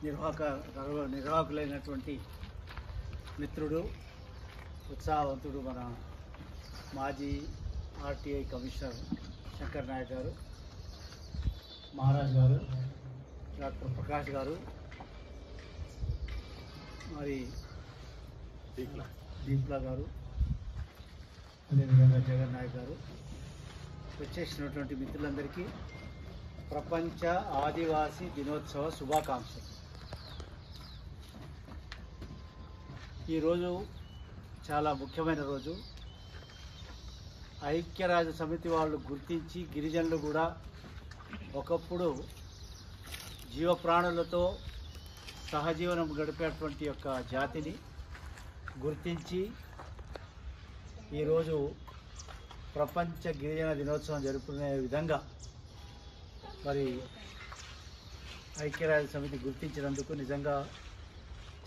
నిర్వాహకులైనటువంటి మిత్రుడు, ఉత్సాహవంతుడు మన మాజీ ఆర్టీఐ కమిషనర్ శంకర్ నాయక్ గారు, మహారాజ్ గారు, డాక్టర్ ప్రకాష్ గారు, మరి దీప్లా గారు, అదేవిధంగా జగన్ నాయక్ గారు, వచ్చేసినటువంటి మిత్రులందరికీ ప్రపంచ ఆదివాసీ దినోత్సవ శుభాకాంక్షలు. ఈరోజు చాలా ముఖ్యమైన రోజు. ఐక్యరాజ్య సమితి వాళ్ళు గుర్తించి గిరిజనులు కూడా ఒకప్పుడు జీవప్రాణులతో సహజీవనం గడిపేటువంటి యొక్క జాతిని గుర్తించి ఈరోజు ప్రపంచ గిరిజన దినోత్సవం జరుపుకునే విధంగా మరి ఐక్యరాజ్య సమితి గుర్తించినందుకు నిజంగా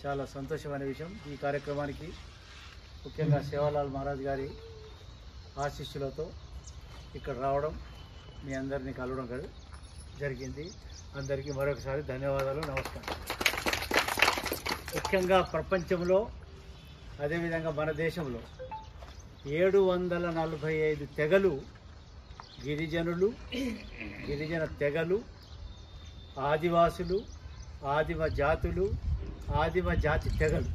చాలా సంతోషమైన విషయం. ఈ కార్యక్రమానికి ముఖ్యంగా సేవాలాల్ మహారాజ్ గారి ఆశీస్సులతో ఇక్కడ రావడం, మీ అందరినీ కలవడం జరిగింది. అందరికీ మరొకసారి ధన్యవాదాలు, నమస్కారం. ముఖ్యంగా ప్రపంచంలో అదేవిధంగా మన దేశంలో 745 తెగలు, గిరిజనులు, గిరిజన తెగలు, ఆదివాసులు, ఆదిమ జాతులు, ఆదిమ జాతి తెగలు,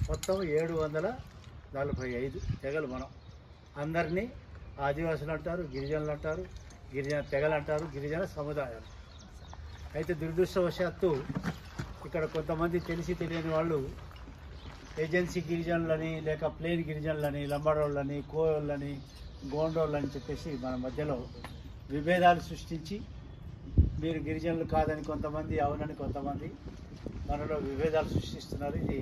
మొత్తం 745 తెగలు. మనం అందరినీ ఆదివాసులు అంటారు, గిరిజనులు అంటారు, గిరిజన తెగలు అంటారు, గిరిజన సముదాయాలు. అయితే దురదృష్టవశాత్తు ఇక్కడ కొంతమంది తెలిసి తెలియని వాళ్ళు ఏజెన్సీ గిరిజనులని, లేక ప్లేన్ గిరిజనులని, లంబాడోళ్ళని, కోయోళ్ళని, గోండోళ్ళని చెప్పేసి మన మధ్యలో విభేదాలు సృష్టించి, మీరు గిరిజనులు కాదని కొంతమంది, అవునని కొంతమంది మనలో విభేదాలు సృష్టిస్తున్నారు. ఇది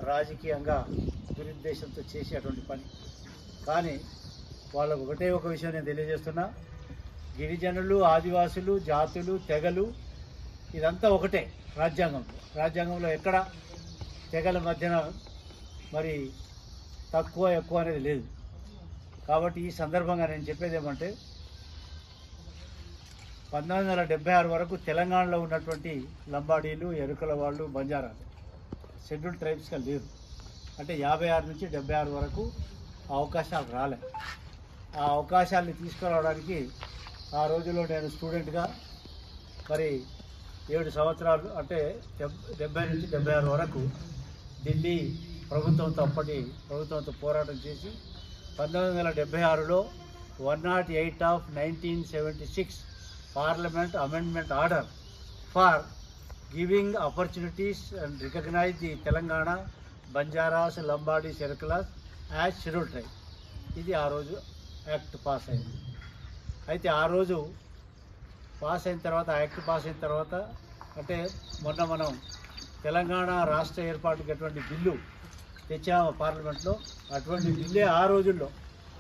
రాజకీయంగా దురుద్దేశంతో చేసేటువంటి పని. కానీ వాళ్ళకు ఒకటే ఒక విషయం నేను తెలియజేస్తున్నా, గిరిజనులు, ఆదివాసులు, జాతులు, తెగలు ఇదంతా ఒకటే. రాజ్యాంగంలో ఎక్కడ తెగల మధ్యన మరి తక్కువ ఎక్కువ అనేది లేదు. కాబట్టి ఈ సందర్భంగా నేను చెప్పేది ఏమంటే, 1976 వరకు తెలంగాణలో ఉన్నటువంటి లంబాడీలు, ఎరుకల వాళ్ళు, బంజారాలు షెడ్యూల్ ట్రైబ్స్గా లేరు. అంటే 56 నుంచి 76 వరకు అవకాశాలు రాలే. ఆ అవకాశాలని తీసుకురావడానికి ఆ రోజుల్లో నేను స్టూడెంట్గా మరి 7 సంవత్సరాలు, అంటే 70 నుంచి 76 వరకు ఢిల్లీ ప్రభుత్వంతో, అప్పటి ప్రభుత్వంతో పోరాటం చేసి 1976లో 108 of 1976 parliament amendment order for giving opportunities and recognise the Telangana Banjaras, Lambadi, సెరకలాస్ యాజ్ షెడ్యూల్ ట్రైబ్, ఇది ఆ రోజు యాక్ట్ పాస్ అయింది. అయితే ఆ రోజు పాస్ అయిన తర్వాత, యాక్ట్ పాస్ అయిన తర్వాత, అంటే మొన్న మనం తెలంగాణ రాష్ట్ర ఏర్పాటుకి అటువంటి బిల్లు తెచ్చాము పార్లమెంట్లో. అటువంటి బిల్లే ఆ రోజుల్లో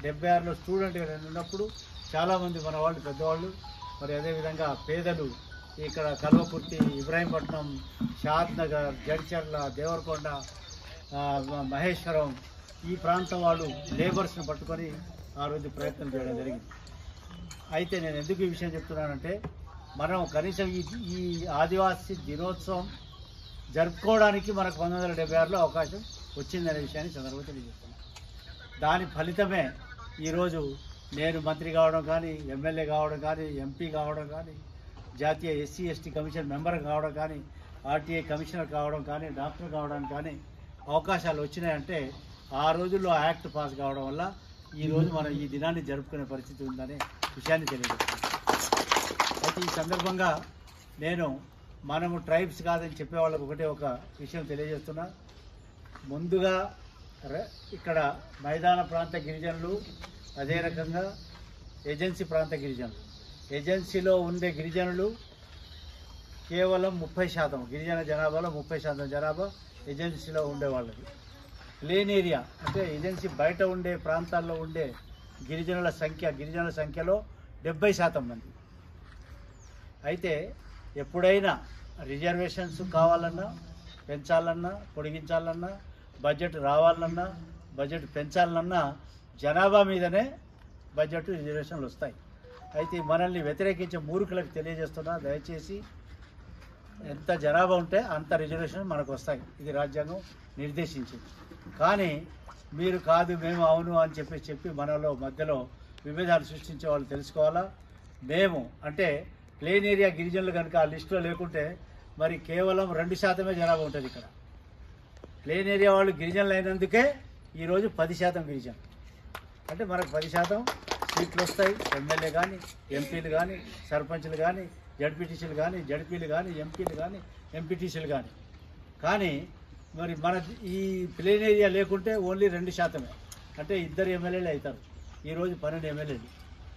76లో స్టూడెంట్గా నేను ఉన్నప్పుడు చాలామంది మన వాళ్ళు, పెద్దవాళ్ళు, మరి అదేవిధంగా పేదలు ఇక్కడ కల్వకుర్తి, ఇబ్రాహీంపట్నం, షాద్ నగర్, జడ్చర్ల, దేవరకొండ, మహేశ్వరం ఈ ప్రాంతం వాళ్ళు లేబర్స్ని పట్టుకొని ఆ రోజు ప్రయత్నం చేయడం జరిగింది. అయితే నేను ఎందుకు ఈ విషయం చెప్తున్నానంటే, మనం కనీసం ఈ ఆదివాసీ దినోత్సవం జరుపుకోవడానికి మనకు 1976లో అవకాశం వచ్చిందనే విషయాన్ని సందర్భంగా తెలియజేస్తున్నాను. దాని ఫలితమే ఈరోజు నేను మంత్రి కావడం కానీ, ఎమ్మెల్యే కావడం కానీ, ఎంపీ కావడం కానీ, జాతీయ ఎస్సీ ఎస్టీ కమిషన్ మెంబర్ కావడం కానీ, ఆర్టీఐ కమిషనర్ కావడం కానీ, డాక్టర్ కావడానికి కానీ అవకాశాలు వచ్చినాయంటే ఆ రోజుల్లో యాక్ట్ పాస్ కావడం వల్ల ఈరోజు మనం ఈ దినాన్ని జరుపుకునే పరిస్థితి ఉందనే విషయాన్ని తెలియజేస్తున్నాను. అయితే ఈ సందర్భంగా మనము ట్రైబ్స్ కాదని చెప్పే వాళ్ళకు ఒకటే ఒక విషయం తెలియజేస్తున్నా. ముందుగా ఇక్కడ మైదాన ప్రాంత గిరిజనులు, అదే రకంగా ఏజెన్సీ ప్రాంత గిరిజనులు, ఏజెన్సీలో ఉండే గిరిజనులు కేవలం 30%, గిరిజన జనాభాలో 30% జనాభా ఏజెన్సీలో ఉండే వాళ్ళకి. ప్లేన్ ఏరియా అంటే ఏజెన్సీ బయట ఉండే ప్రాంతాల్లో ఉండే గిరిజనుల సంఖ్యలో 70% మంది. అయితే ఎప్పుడైనా రిజర్వేషన్స్ కావాలన్నా, పెంచాలన్నా, పొడిగించాలన్నా, బడ్జెట్ రావాలన్నా, బడ్జెట్ పెంచాలన్నా జనాభా మీదనే బడ్జెట్ రిజర్వేషన్లు వస్తాయి. అయితే మనల్ని వ్యతిరేకించే మూర్ఖులకు తెలియజేస్తున్నా, దయచేసి ఎంత జనాభా ఉంటే అంత రిజర్వేషన్ మనకు వస్తాయి. ఇది రాజ్యాంగం నిర్దేశించింది. కానీ మీరు కాదు మేము అవును అని చెప్పి మనలో మధ్యలో విభేదాలు సృష్టించే వాళ్ళు తెలుసుకోవాలా. మేము అంటే ప్లేన్ ఏరియా గిరిజనులు కనుక ఆ లిస్టులో లేకుంటే మరి కేవలం 2% జనాభా ఉంటుంది ఇక్కడ. ప్లేన్ ఏరియా వాళ్ళు గిరిజనులు అయినందుకే ఈరోజు 10% గిరిజనులు. అంటే మనకు 10% సీట్లు వస్తాయి. ఎమ్మెల్యే కానీ, ఎంపీలు కానీ, సర్పంచ్లు కానీ, జడ్పీటీసీలు కానీ, జడ్పీలు కానీ, ఎంపీలు కానీ, ఎంపీటీసీలు కానీ. కానీ మరి మన ఈ ప్లేన్ ఏరియా లేకుంటే ఓన్లీ 2%. అంటే 2 ఎమ్మెల్యేలు అవుతారు. ఈరోజు 12 ఎమ్మెల్యేలు,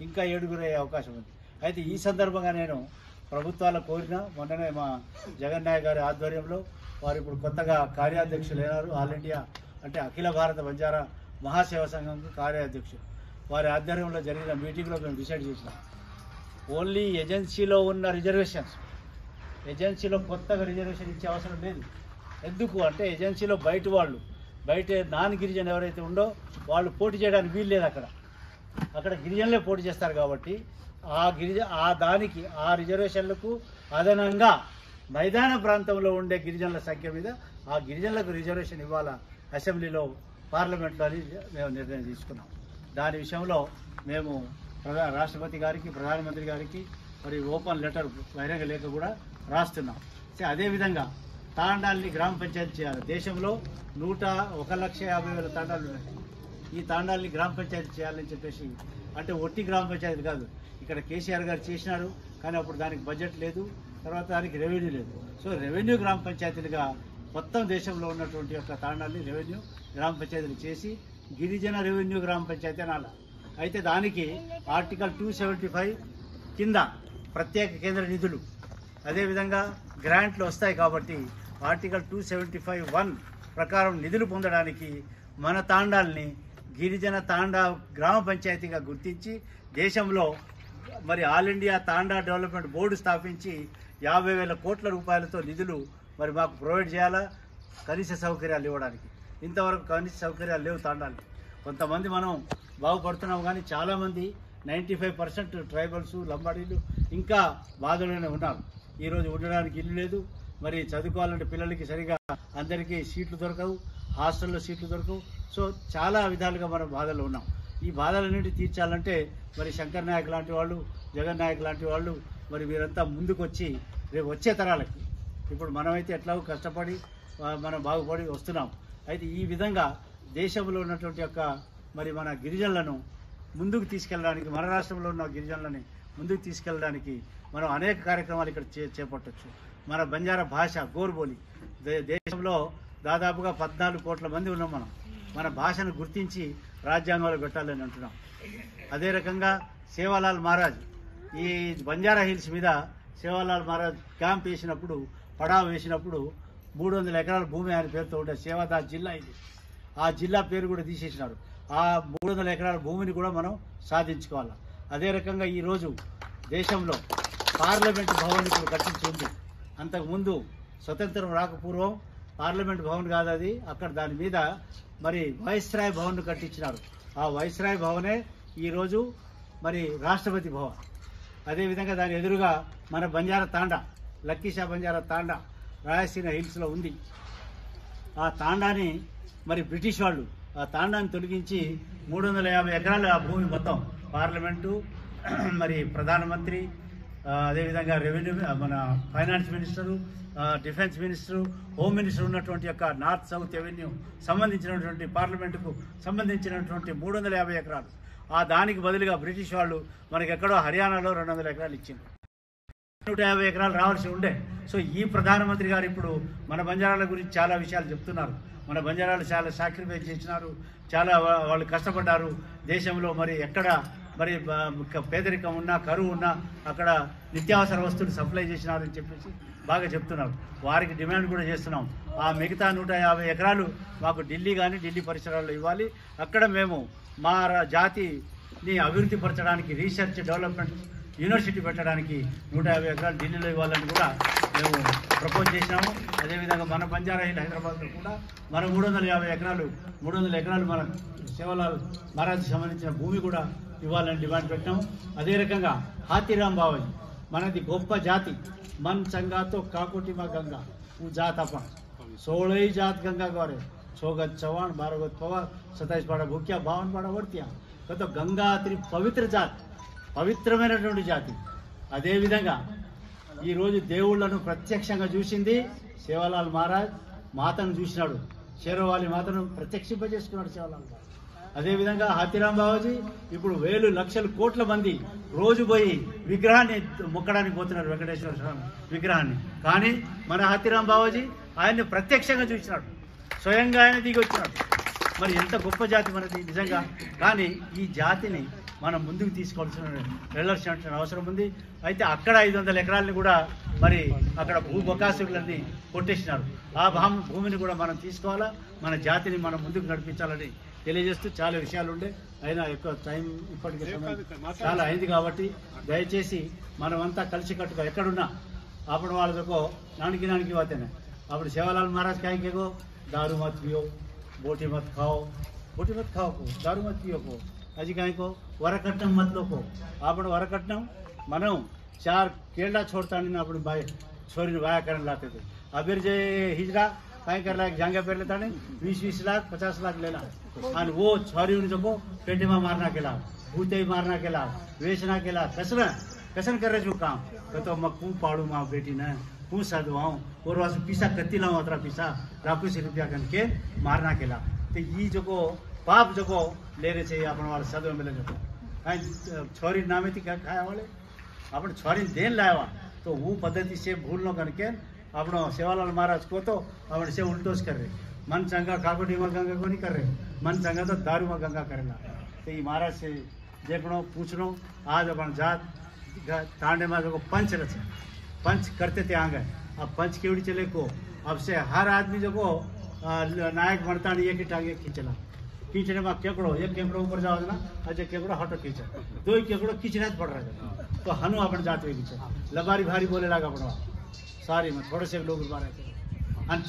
ఇంకా 7 అయ్యే అవకాశం ఉంది. అయితే ఈ సందర్భంగా నేను ప్రభుత్వాలకు కోరిన, మొన్ననే మా జగన్ నాయక్ గారి ఆధ్వర్యంలో వారు ఇప్పుడు కొత్తగా కార్యాధ్యక్షులు అయినారు. ఆల్ ఇండియా అంటే అఖిల భారత బంజారా మహాసేవ సంఘం కార్యాధ్యక్షులు. వారి ఆధ్వర్యంలో జరిగిన మీటింగ్లో మేము డిసైడ్ చేసినాం, ఓన్లీ ఏజెన్సీలో ఉన్న రిజర్వేషన్స్, ఏజెన్సీలో కొత్తగా రిజర్వేషన్ ఇచ్చే అవసరం లేదు. ఎందుకు అంటే ఏజెన్సీలో బయట నాన్ గిరిజన ఎవరైతే ఉందో వాళ్ళు పోటీ చేయడానికి వీలు లేదు. అక్కడ గిరిజనులే పోటీ చేస్తారు. కాబట్టి ఆ రిజర్వేషన్లకు అదనంగా మైదాన ప్రాంతంలో ఉండే గిరిజనుల సంఖ్య మీద ఆ గిరిజనులకు రిజర్వేషన్ ఇవ్వాలా అసెంబ్లీలో, పార్లమెంట్లో అని మేము నిర్ణయం తీసుకున్నాం. దాని విషయంలో మేము రాష్ట్రపతి గారికి, ప్రధానమంత్రి గారికి మరి ఓపెన్ లెటర్, బహిరంగ లేఖ కూడా రాస్తున్నాం. అదేవిధంగా తాండాల్ని గ్రామ పంచాయతీ చేయాలి. దేశంలో 1,50,000 తాండాలు ఉన్నాయి. ఈ తాండాల్ని గ్రామ పంచాయతీ చేయాలని చెప్పేసి, అంటే ఒట్టి గ్రామ పంచాయతీ కాదు, ఇక్కడ కేసీఆర్ గారు చేసినారు. కానీ అప్పుడు దానికి బడ్జెట్ లేదు, తర్వాత దానికి రెవెన్యూ లేదు. సో రెవెన్యూ గ్రామ పంచాయతీలుగా మొత్తం దేశంలో ఉన్నటువంటి యొక్క తాండాల్ని రెవెన్యూ గ్రామ పంచాయతీలు చేసి గిరిజన రెవెన్యూ గ్రామ పంచాయతీ అనాలి. అయితే దానికి ఆర్టికల్ 275 కింద ప్రత్యేక కేంద్ర నిధులు, అదేవిధంగా గ్రాంట్లు వస్తాయి. కాబట్టి ఆర్టికల్ 275(1) ప్రకారం నిధులు పొందడానికి మన తాండాల్ని గిరిజన తాండా గ్రామ పంచాయతీగా గుర్తించి దేశంలో మరి ఆల్ ఇండియా తాండా డెవలప్మెంట్ బోర్డు స్థాపించి 50,000 కోట్ల రూపాయలతో నిధులు మరి మాకు ప్రొవైడ్ చేయాలా, కనీస సౌకర్యాలు ఇవ్వడానికి. ఇంతవరకు కనీస సౌకర్యాలు లేవు తాండాలు. కొంతమంది మనం బాగుపడుతున్నాం, కానీ చాలామంది 95% ట్రైబల్స్, లంబాడీలు ఇంకా బాధలోనే ఉన్నారు. ఈరోజు ఉండడానికి ఇల్లు లేదు, మరి చదువుకోవాలంటే పిల్లలకి సరిగా అందరికీ సీట్లు దొరకవు, హాస్టల్లో సీట్లు దొరకవు. సో చాలా విధాలుగా మనం బాధల్లో ఉన్నాం. ఈ బాధలన్నింటి తీర్చాలంటే మరి శంకర్ నాయక్ లాంటి వాళ్ళు, జగన్ నాయక్ లాంటి వాళ్ళు మరి వీరంతా ముందుకు వచ్చి రేపు వచ్చే తరాలకి, ఇప్పుడు మనమైతే ఎట్లాగో కష్టపడి మనం బాగుపడి వస్తున్నాం. అయితే ఈ విధంగా దేశంలో ఉన్నటువంటి యొక్క మరి మన గిరిజనులను ముందుకు తీసుకెళ్ళడానికి, మన రాష్ట్రంలో ఉన్న గిరిజనులని ముందుకు తీసుకెళ్ళడానికి మనం అనేక కార్యక్రమాలు ఇక్కడ చేపట్టవచ్చు. మన బంజారా భాష గోర్బోలి, దేశంలో దాదాపుగా 14 కోట్ల మంది ఉన్నాం. మన భాషను గుర్తించి రాజ్యాంగంలో పెట్టాలని అంటున్నాం. అదే రకంగా సేవాలాల్ మహారాజ్, ఈ బంజారా హిల్స్ మీద సేవాలాల్ మహారాజ్ క్యాంప్ వేసినప్పుడు, పడావ్ వేసినప్పుడు 300 ఎకరాల భూమి ఆయన పేరుతో ఉండే సేవాదాస్ జిల్లా ఇది. ఆ జిల్లా పేరు కూడా తీసేసినారు. ఆ 300 ఎకరాల భూమిని కూడా మనం సాధించుకోవాలి. అదే రకంగా ఈరోజు దేశంలో పార్లమెంట్ భవన్ ఇప్పుడు కట్టించి ఉంది. అంతకుముందు స్వతంత్రం రాకపూర్వం పార్లమెంట్ భవన్ కాదు అది, అక్కడ దాని మీద మరి వైస్రాయ్ భవన్ను కట్టించినారు. ఆ వైస్రాయ్ భవనే ఈరోజు మరి రాష్ట్రపతి భవన్. అదేవిధంగా దాని ఎదురుగా మన బంజారా తాండా, లక్కీషా బంజారా తాండా రాయలసీమ హిల్స్లో ఉంది. ఆ తాండాని మరి బ్రిటిష్ వాళ్ళు ఆ తాండాన్ని తొలగించి 350 ఎకరాల భూమి మొత్తం పార్లమెంటు, మరి ప్రధానమంత్రి, అదేవిధంగా రెవెన్యూ, మన finance minister, defence minister, home minister ఉన్నటువంటి యొక్క నార్త్ సౌత్ రెవెన్యూ సంబంధించినటువంటి పార్లమెంటుకు సంబంధించినటువంటి 350 ఎకరాలు. ఆ దానికి బదులుగా బ్రిటిష్ వాళ్ళు మనకి ఎక్కడో హర్యానాలో 200 ఎకరాలు ఇచ్చింది. 150 ఎకరాలు రావాల్సి ఉండే. సో ఈ ప్రధానమంత్రి గారు ఇప్పుడు మన బంజారాల గురించి చాలా విషయాలు చెప్తున్నారు. మన బంజారాలు చాలా సాక్రిఫైస్ చేసినారు, చాలా వాళ్ళు కష్టపడ్డారు. దేశంలో మరి ఎక్కడ మరి పేదరికం ఉన్నా, కరువు ఉన్నా అక్కడ నిత్యావసర వస్తువులు సప్లై చేసినారని చెప్పేసి బాగా చెప్తున్నారు. వారికి డిమాండ్ కూడా చేస్తున్నాం. ఆ మిగతా 150 ఎకరాలు మాకు ఢిల్లీ కానీ ఢిల్లీ పరిసరాల్లో ఇవ్వాలి. అక్కడ మేము మా జాతిని అభివృద్ధి పరచడానికి, రీసెర్చ్ డెవలప్మెంట్ యూనివర్సిటీ పెట్టడానికి 150 ఎకరాలు ఢిల్లీలో ఇవ్వాలని కూడా మేము ప్రపోజ్ చేసినాము. అదేవిధంగా మన బంజారా హిల్ హైదరాబాద్లో కూడా మన 350 ఎకరాలు మన సేవాలాల్ మహారాజ్కి సంబంధించిన భూమి కూడా ఇవ్వాలని డిమాండ్ పెట్టాము. అదే రకంగా హాతీరామ్ బావాజీ మనది గొప్ప జాతి, मन चंगा तो काकोटी में गंगा वो जात अपन 16 जात गंगा गौरे 6 गज चवाण 12 गज पवार 27 पाड़ा भूक्या 52 पाड़ा वर्त्या तो गंगा अति पवित्र जात పవిత్రమైనటువంటి జాతి. అదేవిధంగా ఈరోజు దేవుళ్లను ప్రత్యక్షంగా చూసింది సేవాలాల్ మహారాజ్, మాతను చూసినాడు, షేర్వాలి మాతను ప్రత్యక్షింపజేసుకున్నాడు సేవాలాల్ మహారాజ్. అదేవిధంగా హాతీరాం బావాజీ ఇప్పుడు వేలు లక్షలు కోట్ల మంది రోజు పోయి విగ్రహాన్ని మొక్కడానికి పోతున్నారు, వెంకటేశ్వర స్వామి విగ్రహాన్ని. కానీ మన హాతీరాం బావాజీ ఆయన్ని ప్రత్యక్షంగా చూసినాడు, స్వయంగా ఆయన దిగి వచ్చినాడు. మరి ఎంత గొప్ప జాతి మనది నిజంగా. కానీ ఈ జాతిని మనం ముందుకు వెళ్ళాల్సిన అవసరం ఉంది. అయితే అక్కడ 500 ఎకరాలని కూడా మరి అక్కడ భూబకాసులన్నీ కొట్టేసినారు. ఆ భూమిని కూడా మనం తీసుకోవాలా, మన జాతిని మనం ముందుకు నడిపించాలని తెలియజేస్తూ చాలా విషయాలు ఉండే, అయినా ఎక్కువ టైం ఇప్పటికే చాలా అయింది కాబట్టి దయచేసి మనమంతా కలిసికట్టుగా ఎక్కడున్నా అప్పుడు వాళ్ళతో నానికి వాతేనే అప్పుడు సేవాలాల్ మహారాజ్ కాయకేగో दारू मत पियो, बोटी मत खाओ को, दारू मत पियो को, अजी काय को वरकट्नम मत लो को. आपण वरकट्नम मनो 4 केला छोड़ता नहीं ना अपने भाई छोरी ने वाया करने लाते थे. अबीर जे हिजरा काय करला जांगे पेर लेता नहीं 20-20 लाख 50 लाख लेना और वो छोरी ने जो पेटे में मारना केला, भूते मारना केला, वेचना केला, कसन कर रहे जो काम तो मक्कू पाड़ू माँ बेटी ने हूँ साधुआऊँ और वहाँ पीसा कत्ती लाऊँ अतरा पीसा लाखों से रुपया करके मारना केला. तो ये जो को पाप जो को ले रहे चाहिए अपन वाले साधु मिले जो छोरी नामे थी क्या खाया वाले अपन छोरी देन लाया तो वो पद्धति से भूल न करके अपन सेवालाल महाराज को तो अपन से उल्टोस कर रहे. मन चंगा काकोटी में गंगा को नहीं कर रहे, मन चंगा तो दारू में गंगा करेगा. तो ये महाराज से देखनो पूछनो आज अपन जात तांडे में जो पंच रचे पंच करते थे आगे. अब पंच केवड़ी चले को अब से हर आदमी जो को नायक बनता नहीं, एक ही टांगे खींचना खींचने में केकड़ो एक केकड़ो ऊपर जाओ ना, अजय केकड़ो हटो खींचे 2 ही केकड़ो खींचना पड़ रहा है. तो हनु अपन जाते हुए खींचे लबारी भारी बोले लगा पड़वा सारी में थोड़े से लोग मारे थे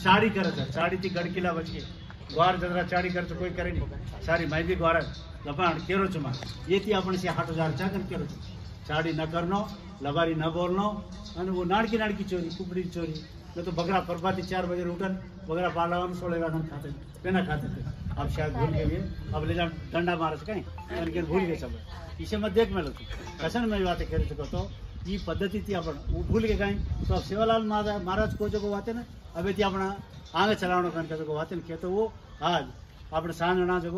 चाड़ी करे थे. चाड़ी थी गड़किला बच के ग्वार जरा चाड़ी कर तो कोई करे नहीं सारी मैं भी ग्वार लबाण केरो चुमा ये थी अपन से 8,000 चाकर केरो चाड़ी न करनो, लबारी न बोलनो. वो नाड़की चोरी कुपड़ी चोरी न तो बकरा परबाती 4 बजे उठन बकरा पाला 16 खाते पेना खाते थे. अब शायद भूल गए, अब ले जा डंडा मारे कहीं उनके भूल गए सब. इसे मत देख मैं लोग कसन में बातें कर चुका तो ये पद्धति थी अपन वो भूल गए कहीं. तो अब सेवालाल महाराज को जो बातें ना अभी थी अपना आगे चलावना करके जो बातें किया तो वो आज अपने सांगना जो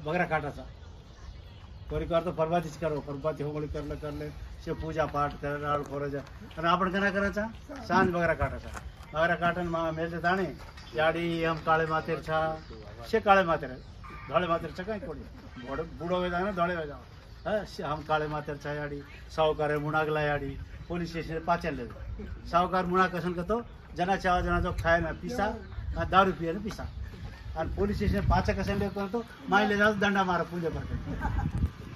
बकरा काटा था. कोई बार तो परबाती करो परबाती हो कर ले से पूजा पाठ कर राड़ खोरे जा आपण कना कराचा सांज बगरा काटाचा बगरा काटन मेलते ताणे याडी हम काळे मातेर छा से काळे मातेर धोळे मातेर छा काय कोडी बूढ़ो वे जाने धोळे वे जा हम काळे मातेर छा याडी सावकार मुणागला याडी पुलिस स्टेशन पाचल ले सावकार मुणा कसन कतो जना चावा जना जो खाए ना पीसा दारू पिए ना पीसा और पुलिस स्टेशन पाचा कसन ले तो माई ले जा दंडा मारा पूजा करते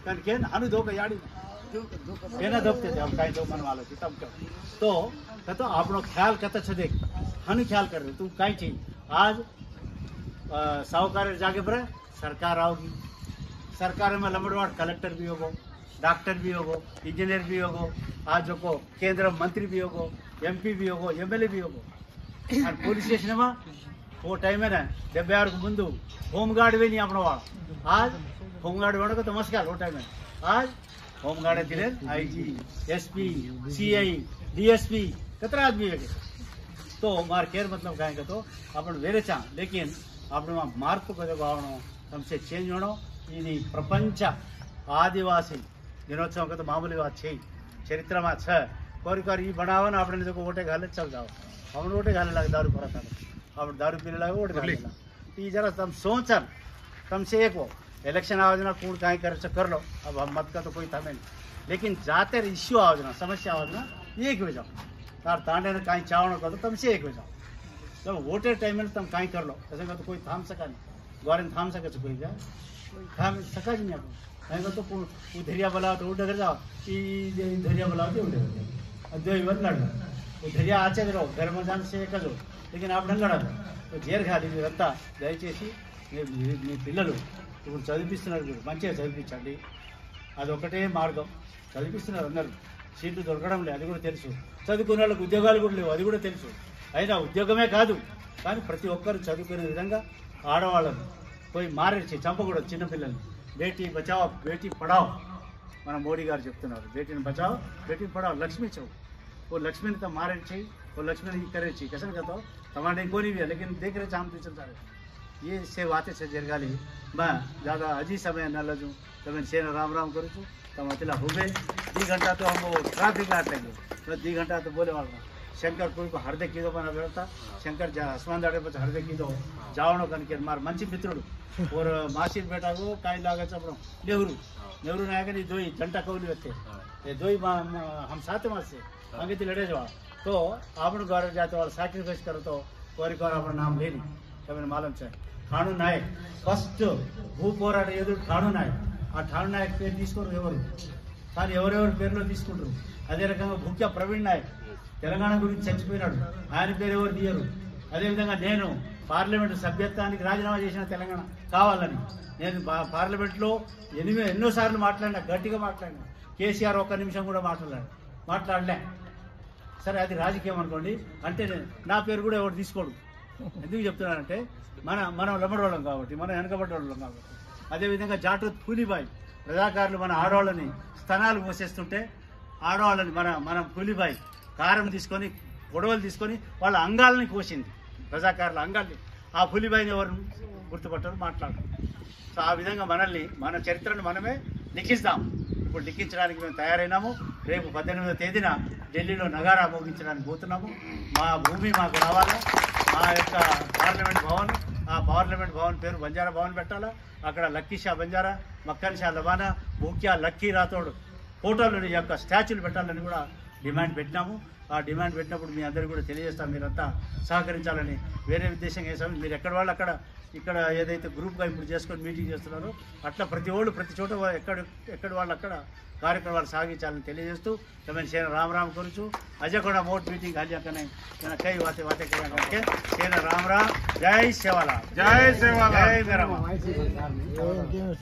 कारण के हानु धोक याडी एना धोकते थे हम कहीं तो मन वाले थे तब तो कहतो आपनो ख्याल कत छ देख हानु ख्याल कर रहे तू कहीं थी आज साहूकार जागे पर सरकार आओगी. सरकार में लंबड़वाड़ कलेक्टर भी होगो, डॉक्टर भी होगो, इंजीनियर भी होगो, आज जो को केंद्र मंत्री भी होगो, MP भी होगो, MLA भी होगो. और पुलिस स्टेशन में वो टाइम है ना 76 मुंदू होमगार्ड भी नहीं अपना वाला. आज होमगार्ड वालों को तो मस्काल वो टाइम है. आज होमगार्ड दिले IG SP CI DSP कतरा आदमी है तो मार केर मतलब कहेंगे तो अपन वेरे चा लेकिन अपने मार्प को जब आवनो हमसे चेंज होनो ఇది ప్రపంచ ఆదివాసీ దినోత్సవం का तो मामूली बात है चरित्र में छ कोरी ई बनावन आपने जो वोटे घाले चल जाओ हम वोटे घाले लगे दारू भरा था अब दारू पीने लगे वोट घाले ई जरा तुम सोचन तुमसे एक वो इलेक्शन आयोजना कौन कहीं कर लो. अब हम मत का तो कोई थमे नहीं लेकिन जाते इश्यू आयोजना समस्या आयोजना एक हो जाओ तार तांडे ने कहीं चावना कर तो तुमसे एक हो जाओ. जब वोटर टाइम में तुम कहीं कर लो ऐसे का तो कोई थाम सका नहीं गवर्नमेंट थाम सके तो कोई क्या थाम सका नहीं अपन कहीं तो वो धरिया बुलाओ तो उधर जाओ धरिया बुलाओ तो उधर दो इवन लड़ वो धरिया आचे रहो घर में जान से एक जो लेकिन आप ढंगड़ा तो जेर खाली रत्ता దయచేసి మీ పిల్లలు ఇప్పుడు చదివిస్తున్నారు మంచిగా చదివించండి. అదొకటే మార్గం చదివిస్తున్నారు అందరూ సీట్లు దొరకడం లేదు, అది కూడా తెలుసు. చదువుకునే వాళ్ళకి ఉద్యోగాలు కూడా లేవు, అది కూడా తెలుసు. అయినా ఉద్యోగమే కాదు, కానీ ప్రతి ఒక్కరు చదువుకునే విధంగా ఆడవాళ్ళను పోయి మారేసి చంపకూడదు. చిన్నపిల్లల్ని బేటీ బచావ్ బేటీ పడావ్ మన మోడీ గారు చెప్తున్నారు. బేటీని బచావ్ బేటీ పడావ్. లక్ష్मी चौ वो लक्ष्मी ने तो मारे चाहिए, वो लक्ष्मी ने करे चाहिए. कैसे कहता हो तुम्हारे कोई भी है, लेकिन देख रहे हम पीछे सारे ये से बातें से जरगाली मैं ज़्यादा अजी समय न लजूँ तो मैं सेना राम राम करूँ छूँ तो मतलब हो गए 2 घंटा तो हम वो ट्रैफिक लाट लेंगे तो 2 घंटा तो बोले वाला शंकरपुर को हरदे की दो बना बेड़ता शंकर हसमान दाड़े पर हरदे की दो जावणो कन के मार मंची मित्रुడు और मासीर बेटा को काई लागे चपड़ो नेहरू ने आगे दो ही जंटा कौली होते ये दो ही हम साथ में से आगे तो लड़े जाओ तो आपण गौरव जाते वाला सैक्रिफाइस करो तो कोरी कोर अपना नाम ले नहीं तब मालूम चाहिए खानू नायक फस्ट भू పోరాట ఎదురు ఠాణు నాయక్ ఆ ఠాణు నాయక్ పేరు తీసుకోరు ఎవరు కానీ ఎవరెవరి పేర్లో తీసుకుంటారు. అదే రకంగా ముఖ్య ప్రవీణ్ నాయక్ తెలంగాణ గురించి చచ్చిపోయినాడు, ఆయన పేరు ఎవరు తీయరు. అదేవిధంగా నేను పార్లమెంటు సభ్యత్వానికి రాజీనామా చేసిన తెలంగాణ కావాలని నేను పార్లమెంట్లో ఎన్నోసార్లు మాట్లాడినా, గట్టిగా మాట్లాడినా. కేసీఆర్ 1 నిమిషం కూడా మాట్లాడలే. సరే అది రాజకీయం అనుకోండి, అంటే నా పేరు కూడా ఎవరు తీసుకోడు. ఎందుకు చెప్తున్నానంటే మనం లమ్మడోళ్ళం కాబట్టి, మనం వెనకబడ్డోళ్ళం కాబట్టి. అదేవిధంగా జాటూత్ పూలిబాయి రజాకారులు మన ఆడవాళ్ళని స్తనాలు మోసేస్తుంటే ఆడవాళ్ళని మనం పూలిబాయి కారం తీసుకొని గొడవలు తీసుకొని వాళ్ళ అంగాలని కోసింది, రజాకారుల అంగాల్ని. ఆ పులిబాయిని ఎవరు గుర్తుపట్టారు, మాట్లాడరు. సో ఆ విధంగా మన చరిత్రను మనమే లిఖిస్తాం. ఇప్పుడు లిఖించడానికి మేము తయారైనాము. రేపు 18వ తేదీన ఢిల్లీలో నగారా మోగించడానికి పోతున్నాము. మా భూమి మాకు రావాలా, మా యొక్క పార్లమెంట్ భవన్, ఆ పార్లమెంట్ భవన్ పేరు బంజారా భవన్ పెట్టాలా. అక్కడ లక్కీ షా బంజారా, మక్కన్ షా లబానా, ముఖ్య లక్కీ రాథోడ్ ఫోటోలు యొక్క స్టాచ్యూలు పెట్టాలని కూడా డిమాండ్ పెట్టినాము. ఆ డిమాండ్ పెట్టినప్పుడు మీ అందరికీ కూడా తెలియజేస్తాం, మీరంతా సహకరించాలని. వేరే ఉద్దేశం చేస్తాం. మీరు ఎక్కడ వాళ్ళు అక్కడ ఇక్కడ ఏదైతే గ్రూప్గా ఇప్పుడు చేసుకొని మీటింగ్ చేస్తున్నారో అట్లా ప్రతి చోట ఎక్కడ వాళ్ళు అక్కడ కార్యక్రమాలు సాగించాలని తెలియజేస్తూ मैं सेना राम राम करूँ छूँ. अजय को मोट मीटिंग हालिया कने कई बातें करके सेना राम राम. जय सेवालाल, जय सेवालाल, जय मेरा